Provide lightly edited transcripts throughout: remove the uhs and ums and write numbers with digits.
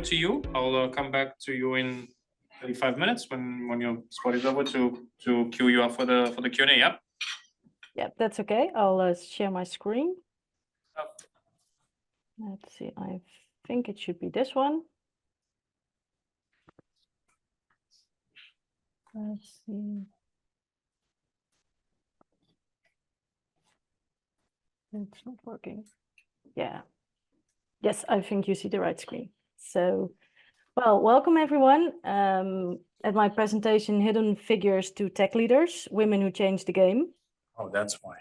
to you. I'll come back to you in 35 minutes when your spot is over to queue you up for the Q&A. Yeah. Yeah, that's okay. I'll share my screen. Let's see. I think it should be this one. Let's see. It's not working. Yeah. Yes, I think you see the right screen. So, well, welcome everyone. At my presentation, Hidden Figures to Tech Leaders, Women Who Change the Game. Oh, that's why.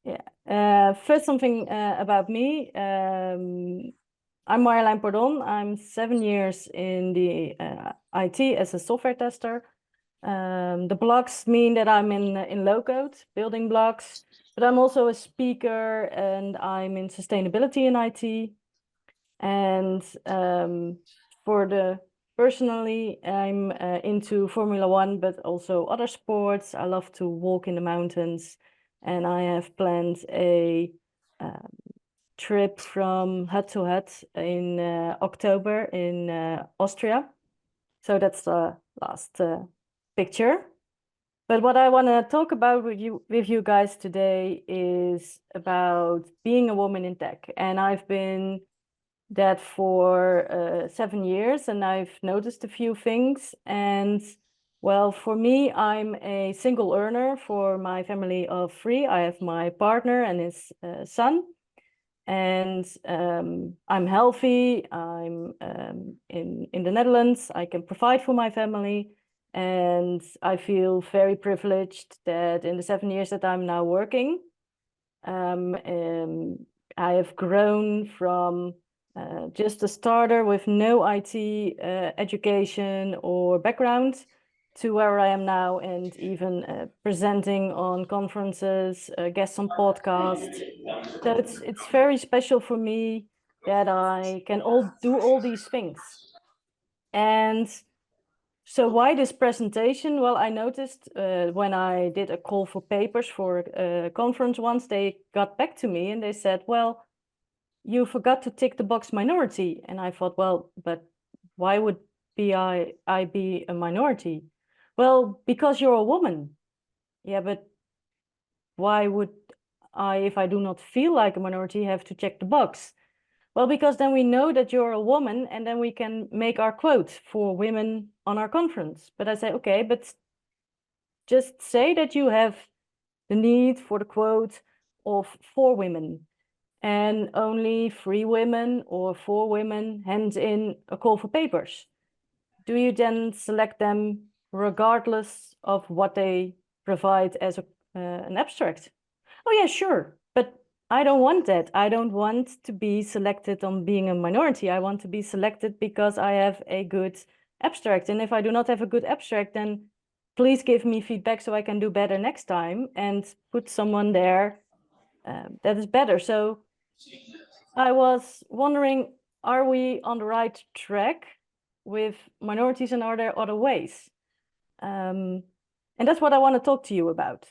Yeah. First, something about me. I'm Marjolein Pardon. I'm 7 years in the IT as a software tester. The blocks mean that I'm in low code, building blocks, but I'm also a speaker and I'm in sustainability in IT. And personally, I'm into Formula One, but also other sports. I love to walk in the mountains, and I have planned a trip from hut to hut in October in Austria. So that's the last picture. But what I want to talk about with you guys today is about being a woman in tech. And I've been that for 7 years, and I've noticed a few things. And well, for me, I'm a single earner for my family of 3. I have my partner and his son. And I'm healthy. I'm in the Netherlands. I can provide for my family. And I feel very privileged that in the 7 years that I'm now working, I have grown from just a starter with no IT education or background to where I am now, and even presenting on conferences, guests on podcasts. So it's very special for me that I can do all these things. And so why this presentation? Well, I noticed when I did a call for papers for a conference once, they got back to me and they said, well, you forgot to tick the box minority. And I thought, well, but why would I be a minority? Well, because you're a woman. Yeah, but why would I, if I do not feel like a minority, have to check the box? Well, because then we know that you're a woman, and then we can make our quote for women on our conference. But I say, okay, but just say that you have the need for the quote of 4 women, and only 3 women or 4 women hand in a call for papers. Do you then select them regardless of what they provide as an abstract? Oh yeah, sure, but I don't want that. I don't want to be selected on being a minority. I want to be selected because I have a good abstract. And if I do not have a good abstract, then please give me feedback so I can do better next time and put someone there that is better. So I was wondering, are we on the right track with minorities, and are there other ways? And that's what I want to talk to you about,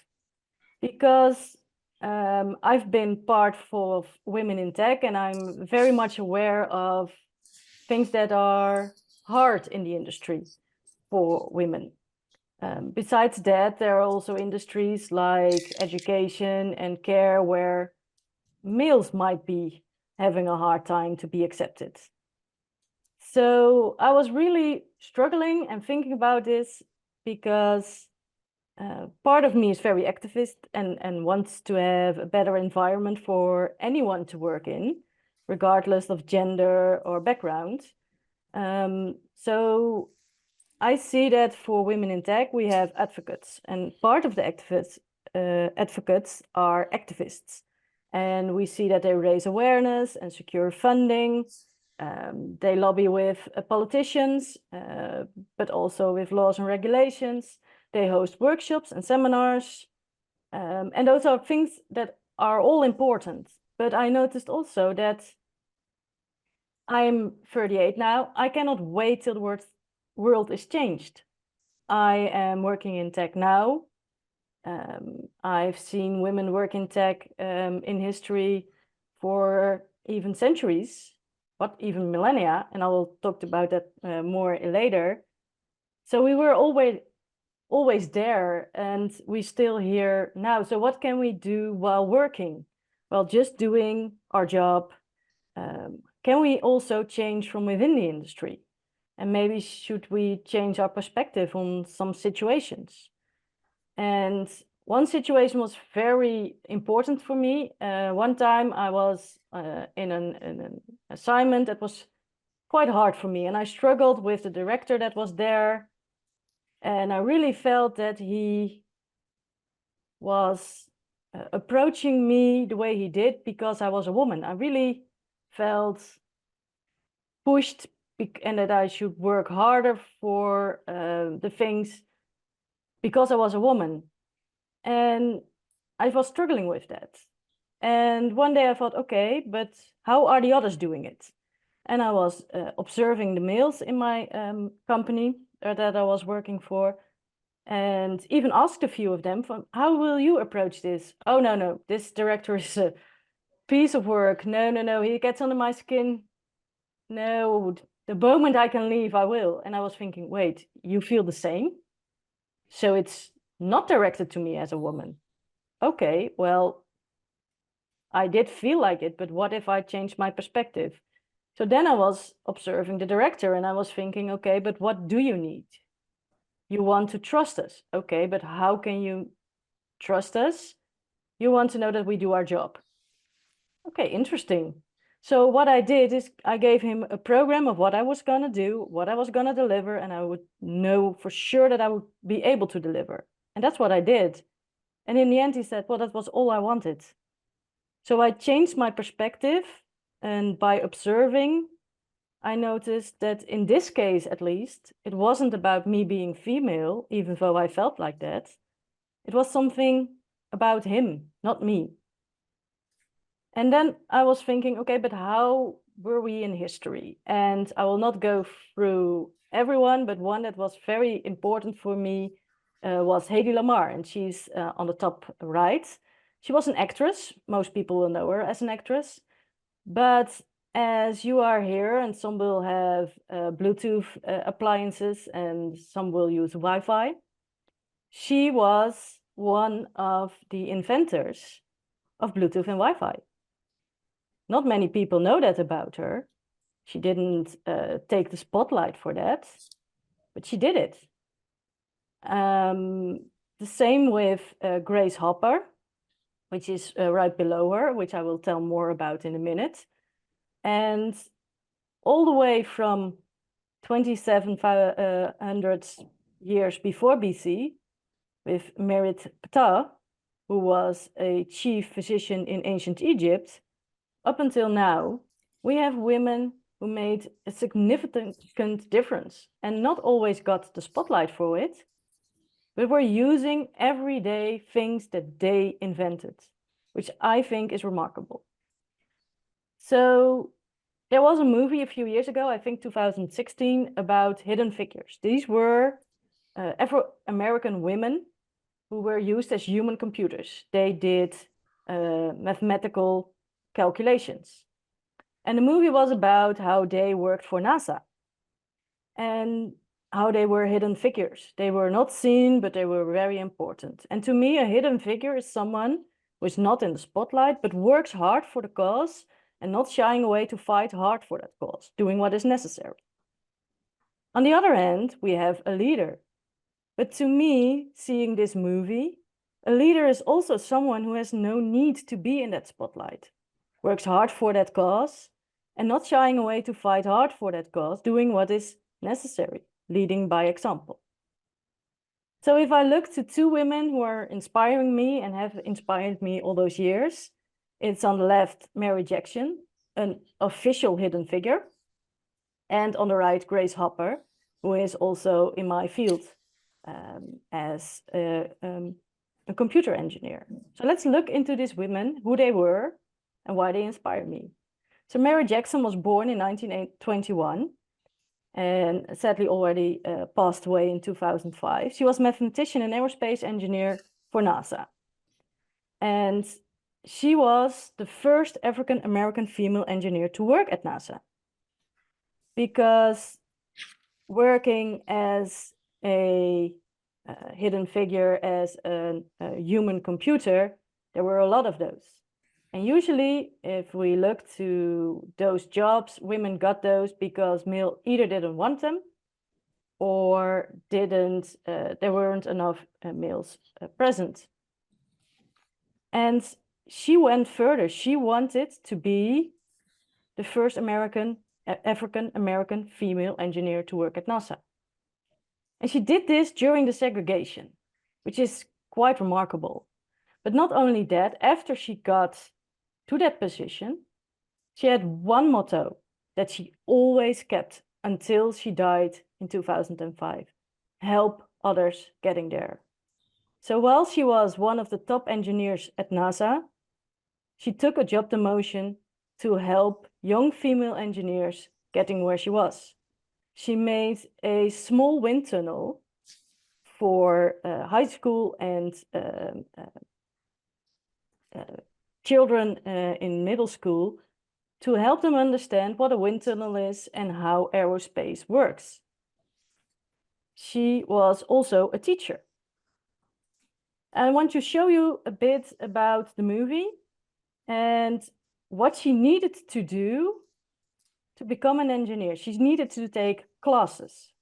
because I've been part of Women in Tech, and I'm very much aware of things that are hard in the industry for women. Besides that, there are also industries like education and care where males might be having a hard time to be accepted. So I was really struggling and thinking about this because part of me is very activist and wants to have a better environment for anyone to work in, regardless of gender or background. So I see that for Women in Tech, we have advocates, and part of the advocates are activists. And we see that they raise awareness and secure funding. They lobby with politicians, but also with laws and regulations. They host workshops and seminars. And those are things that are all important. But I noticed also that I'm 38 now. I cannot wait till the world is changed. I am working in tech now. I've seen women work in tech in history for even centuries. what even millennia, and I will talk about that more later. So we were always there, and we still here now. So what can we do while working? Well, just doing our job. Can we also change from within the industry? And maybe should we change our perspective on some situations? And one situation was very important for me. One time I was in an assignment that was quite hard for me, and I struggled with the director that was there. And I really felt that he was approaching me the way he did because I was a woman. I really felt pushed and that I should work harder for the things because I was a woman. And I was struggling with that. And one day I thought, okay, but how are the others doing it? And I was observing the males in my company that I was working for, and even asked a few of them, how will you approach this? Oh, no, this director is a piece of work. No, he gets under my skin. No, the moment I can leave, I will. And I was thinking, wait, you feel the same? So it's not directed to me as a woman. Okay, well, I did feel like it, but what if I changed my perspective? So then I was observing the director and I was thinking, okay, but what do you need? You want to trust us. Okay, but how can you trust us? You want to know that we do our job. Okay, interesting. So what I did is I gave him a program of what I was going to do, what I was going to deliver, and I would know for sure that I would be able to deliver. And that's what I did. And in the end, he said, well, that was all I wanted. So I changed my perspective, and by observing, I noticed that in this case, at least, it wasn't about me being female, even though I felt like that. It was something about him, not me. And then I was thinking, okay, but how were we in history? And I will not go through everyone, but one that was very important for me was Hedy Lamarr, and she's on the top right. She was an actress. Most people will know her as an actress. But as you are here, and some will have Bluetooth appliances and some will use Wi-Fi, she was one of the inventors of Bluetooth and Wi-Fi. Not many people know that about her. She didn't take the spotlight for that, but she did it. The same with Grace Hopper, which is right below her, which I will tell more about in a minute. And all the way from 2700 years before BC, with Merit Ptah, who was a chief physician in ancient Egypt, up until now, we have women who made a significant difference and not always got the spotlight for it, but were using everyday things that they invented, which I think is remarkable. So there was a movie a few years ago, I think 2016, about hidden figures. These were Afro-American women who were used as human computers. They did mathematical calculations. And the movie was about how they worked for NASA and how they were hidden figures. They were not seen, but they were very important. And to me, a hidden figure is someone who is not in the spotlight, but works hard for the cause and not shying away to fight hard for that cause, doing what is necessary. On the other hand, we have a leader. But to me, seeing this movie, a leader is also someone who has no need to be in that spotlight, works hard for that cause, and not shying away to fight hard for that cause, doing what is necessary, leading by example. So if I look to two women who are inspiring me and have inspired me all those years, it's on the left, Mary Jackson, an official hidden figure, and on the right, Grace Hopper, who is also in my field as a computer engineer. So let's look into these women, who they were, and why they inspire me. So Mary Jackson was born in 1921 and sadly already passed away in 2005. She was a mathematician and aerospace engineer for NASA. And she was the first African-American female engineer to work at NASA. because working as a hidden figure, as a human computer, there were a lot of those. And usually, if we look to those jobs, women got those because male either didn't want them or didn't, there weren't enough males present. And she went further. She wanted to be the first African-American female engineer to work at NASA. And she did this during the segregation, which is quite remarkable. But not only that, after she got to that position, she had one motto that she always kept until she died in 2005: help others getting there. So while she was one of the top engineers at NASA, she took a job demotion to help young female engineers getting where she was. She made a small wind tunnel for high school and children in middle school to help them understand what a wind tunnel is and how aerospace works. She was also a teacher. I want to show you a bit about the movie and what she needed to do to become an engineer. She needed to take classes.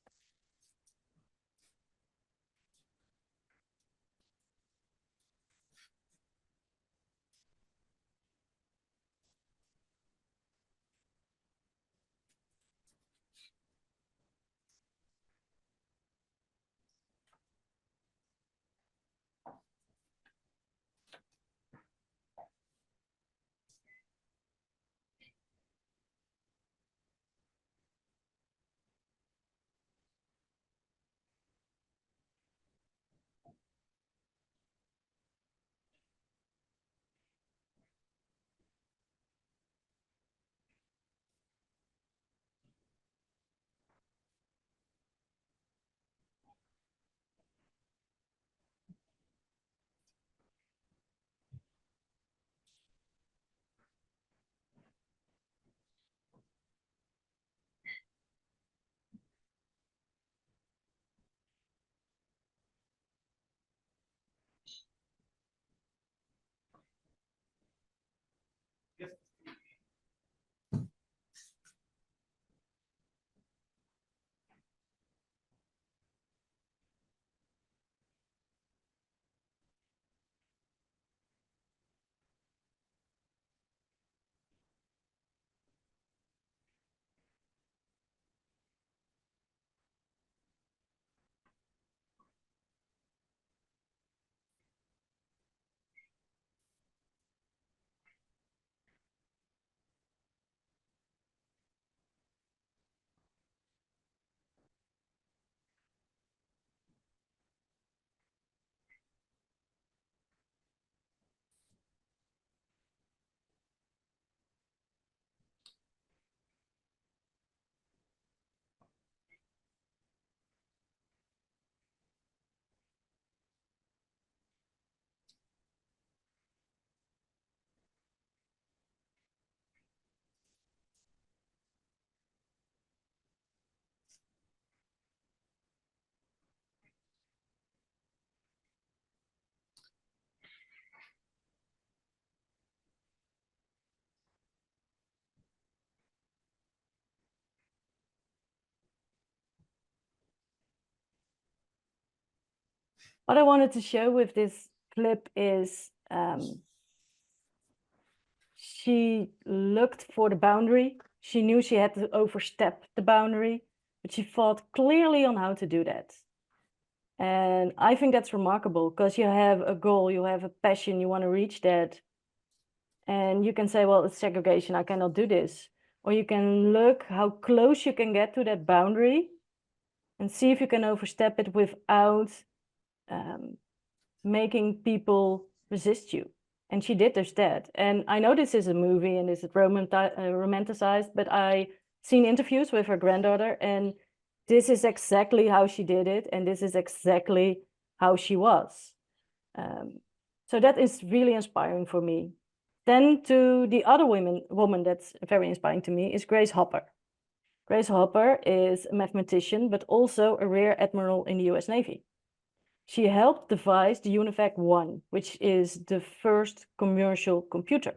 What I wanted to show with this clip is she looked for the boundary. She knew she had to overstep the boundary, but she thought clearly on how to do that. And I think that's remarkable because you have a goal, you have a passion, you want to reach that. And you can say, well, it's segregation, I cannot do this. Or you can look how close you can get to that boundary and see if you can overstep it without making people resist you. And she did just that. And I know this is a movie and this is romanticized, but I seen interviews with her granddaughter, and this is exactly how she did it. And this is exactly how she was. So that is really inspiring for me. Then to the other woman that's very inspiring to me is Grace Hopper. Grace Hopper is a mathematician, but also a Rear Admiral in the US Navy. She helped devise the UNIVAC 1, which is the first commercial computer.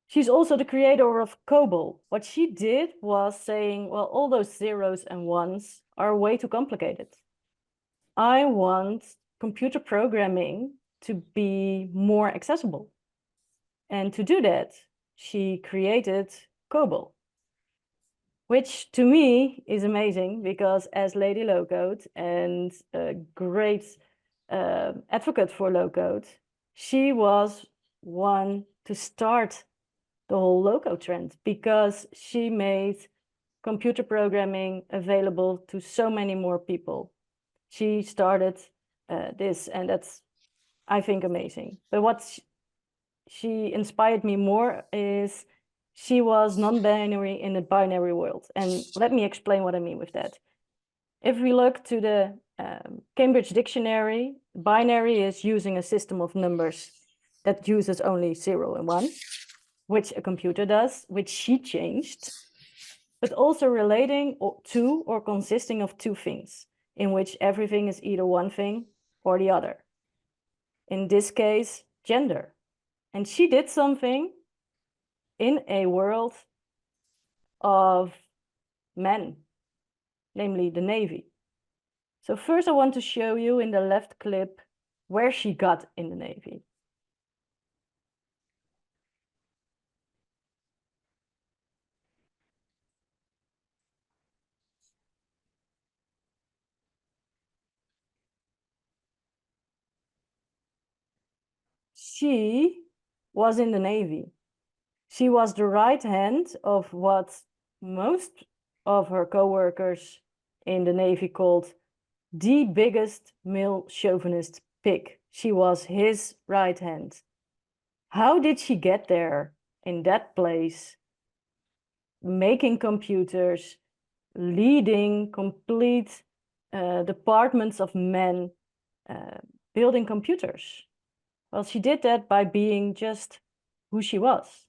She's also the creator of COBOL. What she did was saying, well, all those zeros and ones are way too complicated. I want computer programming to be more accessible. And to do that, she created COBOL, which to me is amazing because as Lady Low Code and a great advocate for low code, she was one to start the whole low code trend because she made computer programming available to so many more people. She started this, and that's, I think, amazing. But what she inspired me more is she was non-binary in a binary world. And let me explain what I mean with that. If we look to the Cambridge Dictionary, binary is using a system of numbers that uses only 0 and 1, which a computer does, which she changed, but also relating to or consisting of two things, in which everything is either one thing or the other. In this case, gender. And she did something in a world of men, namely the Navy. So first I want to show you in the left clip where she got in the Navy. She was in the Navy. She was the right hand of what most of her co-workers in the Navy called the biggest male chauvinist pig. She was his right hand. How did she get there in that place, making computers, leading complete departments of men, building computers? Well, she did that by being just who she was.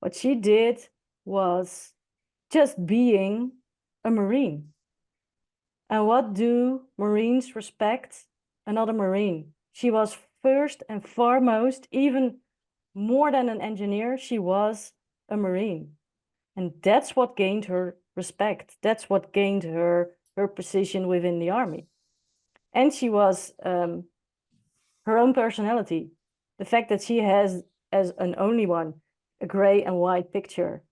What she did was just being a Marine. And what do Marines respect? Another Marine. She was first and foremost, even more than an engineer, she was a Marine. And that's what gained her respect. That's what gained her position within the army. And she was her own personality. The fact that she has, as an only one, a gray and white picture.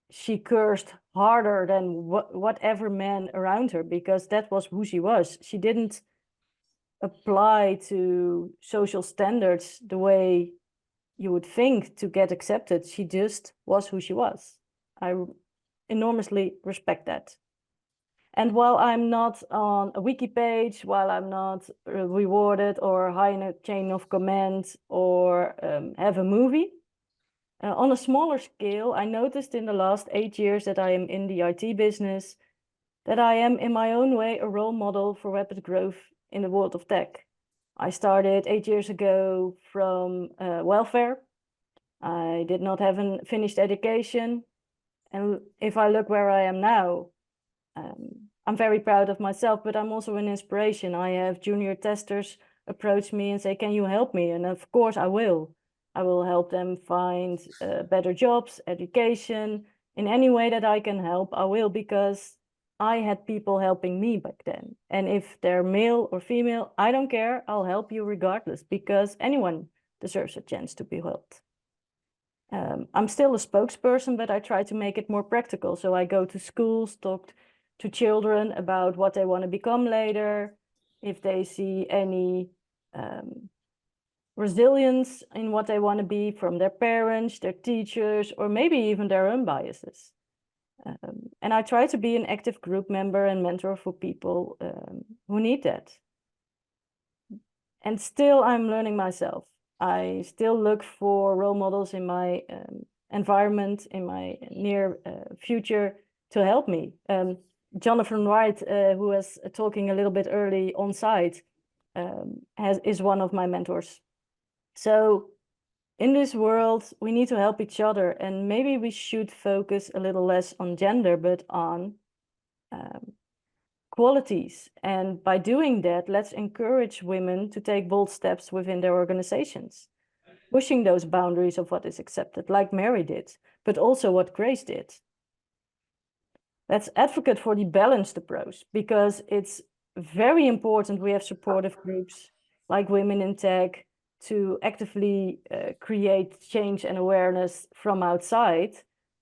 She cursed harder than whatever man around her because that was who she was. She didn't apply to social standards the way you would think to get accepted. She just was who she was. I enormously respect that. And while I'm not on a wiki page, while I'm not rewarded or high in a chain of command or have a movie, on a smaller scale, I noticed in the last 8 years that I am in the IT business, that I am in my own way a role model for rapid growth in the world of tech. I started 8 years ago from welfare. I did not have a finished education. And if I look where I am now, I'm very proud of myself, but I'm also an inspiration. I have junior testers approach me and say, can you help me? And of course I will. I will help them find better jobs, education, in any way that I can help, I will, because I had people helping me back then. And if they're male or female, I don't care, I'll help you regardless, because anyone deserves a chance to be helped. I'm still a spokesperson, but I try to make it more practical. So I go to schools, talk to children about what they want to become later, if they see any resilience in what they want to be from their parents, their teachers, or maybe even their own biases. And I try to be an active group member and mentor for people who need that. And still, I'm learning myself. I still look for role models in my environment, in my near future, to help me. Jonathan Wright, who was talking a little bit early on site, is one of my mentors. So in this world, we need to help each other, and maybe we should focus a little less on gender, but on qualities. And by doing that, let's encourage women to take bold steps within their organizations, pushing those boundaries of what is accepted, like Mary did, but also what Grace did. Let's advocate for the balanced approach, because it's very important we have supportive groups like Women in Tech to actively create change and awareness from outside,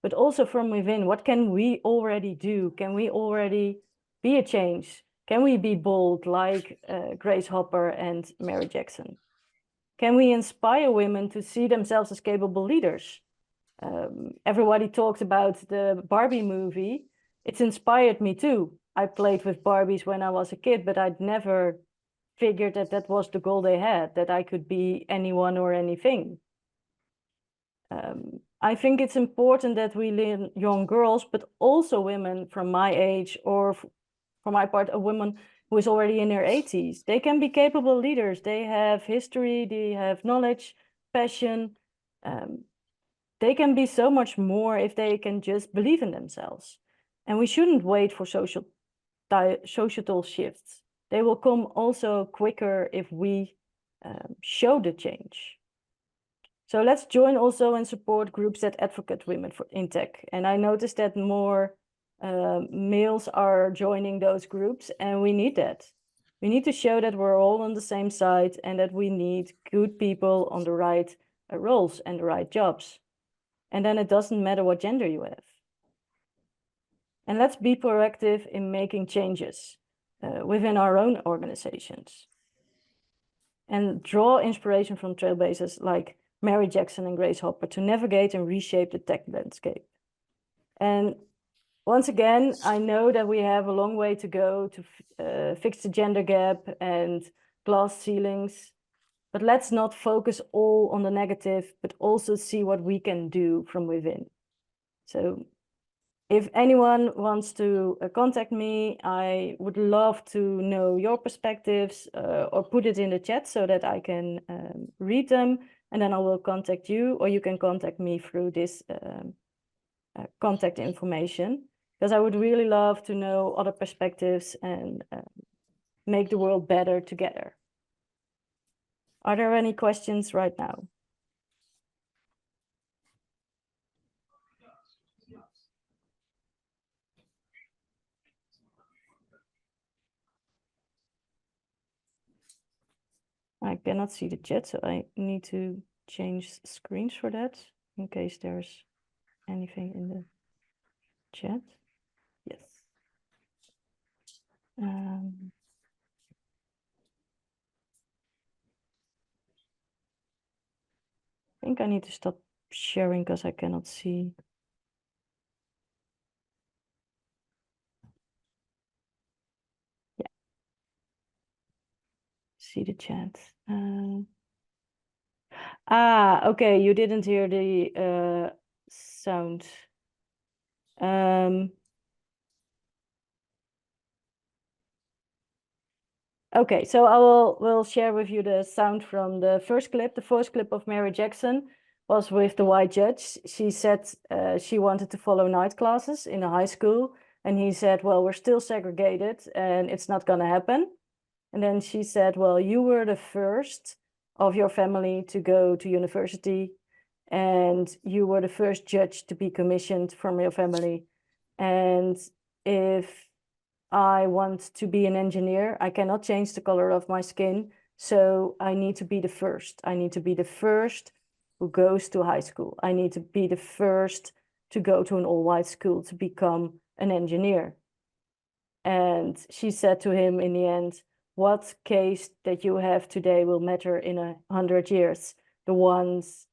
but also from within. What can we already do? Can we already be a change? Can we be bold like Grace Hopper and Mary Jackson? Can we inspire women to see themselves as capable leaders? Everybody talked about the Barbie movie. It's inspired me too. I played with Barbies when I was a kid, but I'd never figured that that was the goal they had, that I could be anyone or anything. I think it's important that we learn young girls, but also women from my age, or for my part, a woman who is already in their 80s. They can be capable leaders. They have history, they have knowledge, passion. They can be so much more if they can just believe in themselves. And we shouldn't wait for societal shifts. They will come also quicker if we show the change. So let's join also and support groups that advocate women in tech. And I noticed that more males are joining those groups, and we need that. We need to show that we're all on the same side and that we need good people on the right roles and the right jobs. And then it doesn't matter what gender you have. And let's be proactive in making changes within our own organizations. And draw inspiration from trailblazers like Mary Jackson and Grace Hopper to navigate and reshape the tech landscape. And once again, I know that we have a long way to go to fix the gender gap and glass ceilings, but let's not focus all on the negative, but also see what we can do from within. So if anyone wants to contact me, I would love to know your perspectives or put it in the chat so that I can read them, and then I will contact you, or you can contact me through this contact information, because I would really love to know other perspectives and make the world better together. Are there any questions right now? I cannot see the chat, so I need to change screens for that in case there's anything in the chat. Yes. I think I need to stop sharing because I cannot see. Yeah. See the chat. Okay, you didn't hear the sound. Okay, so I will share with you the sound from the first clip. The first clip of Mary Jackson was with the white judge. She said she wanted to follow night classes in a high school. And he said, well, we're still segregated and it's not going to happen. And then she said, well, you were the first of your family to go to university, and you were the first judge to be commissioned from your family. And if I want to be an engineer, I cannot change the color of my skin. So I need to be the first. I need to be the first who goes to high school. I need to be the first to go to an all-white school to become an engineer. And she said to him in the end, what case that you have today will matter in 100 years. The ones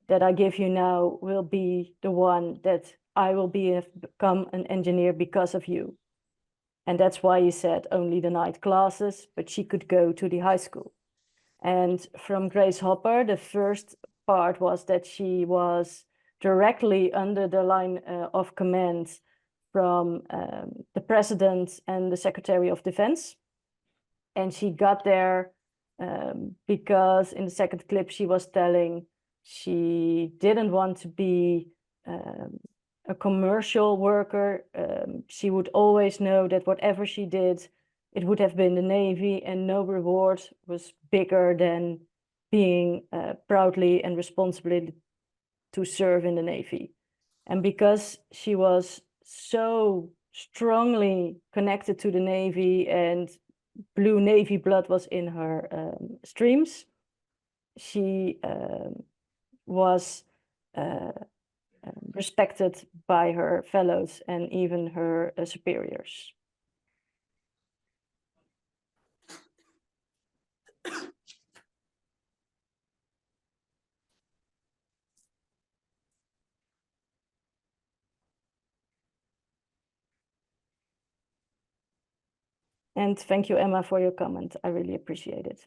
that I give you now will be the one that I will become an engineer because of you. And that's why he said only the night classes, but she could go to the high school. And from Grace Hopper, the first part was that she was directly under the line of command from the President and the Secretary of Defense. And she got there because in the second clip she was telling she didn't want to be a commercial worker. She would always know that whatever she did, it would have been the Navy, and no reward was bigger than being proudly and responsibly to serve in the Navy. And because she was so strongly connected to the Navy and blue Navy blood was in her streams, she was respected by her fellows and even her superiors. And thank you, Emma, for your comment. I really appreciate it.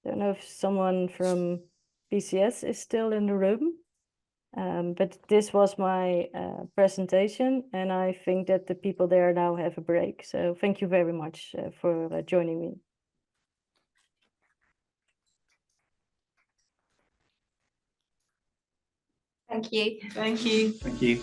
Don't know if someone from BCS is still in the room, but this was my presentation, and I think that the people there now have a break. So thank you very much for joining me. Thank you. Thank you. Thank you.